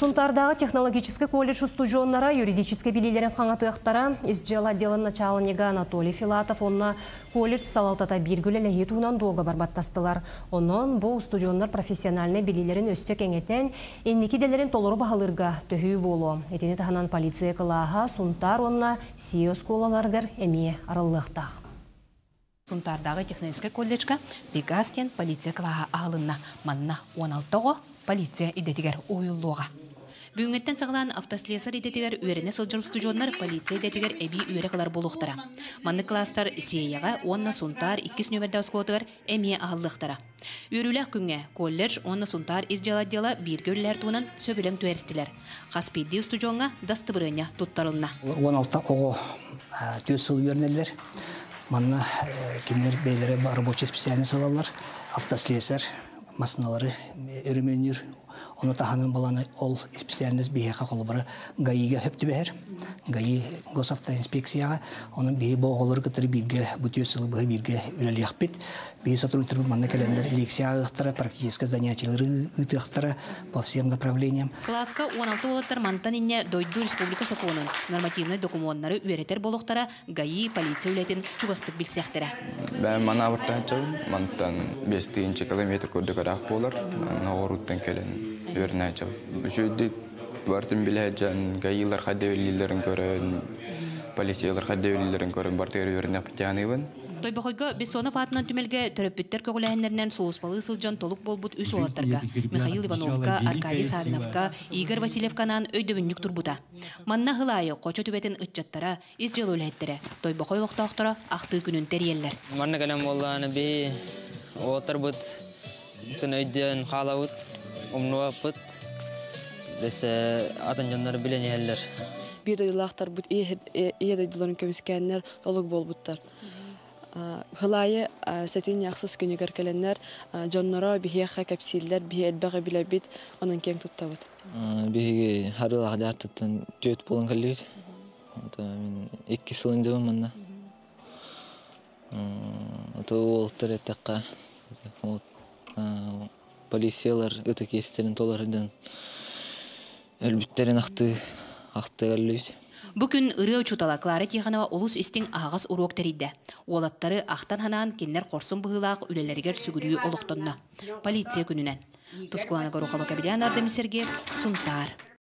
Сунтардағы технологический колледж студионнара юридический билилерин қаңатықтара изжел отделын начальнигі Анатолий Филатов онна колледж салалтата биргілі ләхи туғынан долга барбаттастылар. Онын бұл студионнар профессиональный билилерин өстек әңетен еннеки делерин толыры бағалырға төхүй болу. Етені тағынан полиция қылаға Сунтар онна CEO сколаларғыр әме арылықтақ. Сунтардағы технический колледжға бегастен полиция қылаға ағылынна манна 16-го полиция идетігер ойылуға. Бүгінгеттен сағылан автослесар идетігер үйеріне сылжыр студионлар полиция идетігер әбі үйері қылар болуқтара. Манны кластар сеяға онна Сунтар 2 нөмірді аускотығыр әме ағылықтара. Үйерілік күнге колледж онна Сунтар изжаладдела биргөлілер туынан сөбілің туәрістілер. Қаспейді студионға дасты біріне тұттарылына. 16-го төс сыл үйернелер. Манна кинер бейлері рабочий специальный салалар, автослесар, масыналары өріменер. Оны таханын баланы ол специальность бейеқа қолыбыры ГАИ-ге хөпті бәр. ГАИ госавтоинспекцияға оның бейі боғылыр күтір бірге бұтүй сылы бұғы бірге үлелі ақпет. Бейі сотруднитер манна кәлендер лекция ақтара, практически занятиялары ықтара по всем направлениям. Класска 16 олаттар мантан инне Дойду Республика Соконын нормативный документтары үйретер болуқтара ГАИ полиция үлетін чуғастық білсектері. Ben mana avırtacağım, mantan 5 kilometre kodda kadar bolar, naorutten kelen öğreneceğim. Şöyle vartım bileceğim, gayılar kadevlilerin görün, polisiyalar kadevlilerin görün, barteri öğrenip yanıvan. Тойбақойға біз соны патынан түмелге төрөппіттер көғіләйінлерінен соғыспалы сылжан толық болбут үс олаттарға. Михаил Ивановка, Аркадий Савиновка, Игорь Васильевканан өйдөбіннік турбута. Манна ғылайы қоча түбетін үтчаттара, из жел өләйттері. Тойбақой лоқтақтыра ақты күнін тәрелер. Манна кәлем болғаны бей отыр бұд, күн өйден қалауыд, ұмнуа бұд, біз атын жанлары білен елдер. Bir duyulaqtar bu iyi duyuların kömüskənlər doluq bol butlar. Hılayı setin yaxsız günü görkelenler jonlara bihiyaqa kapsiller bihi elbağı bilabit onun keng tuttavut. Bihi harıl ağdar tutun töt bolun kalıydı. Min 2 sılınca manna. Ото олтыр этаққа полициялар өтік естерін толарыдан әлбіттерін ақты кәлілейді. Бүкін ұры ұчутала Клара Тиханова олыс істің ағас ұруық тәрейді. Олаттары ақтан ханан кеннер қорсын бұғылақ үлелергер сүгіріі олықтынна. Полиция күнінен. Тұскуланы ғару қабы кабелянарды Сунтар.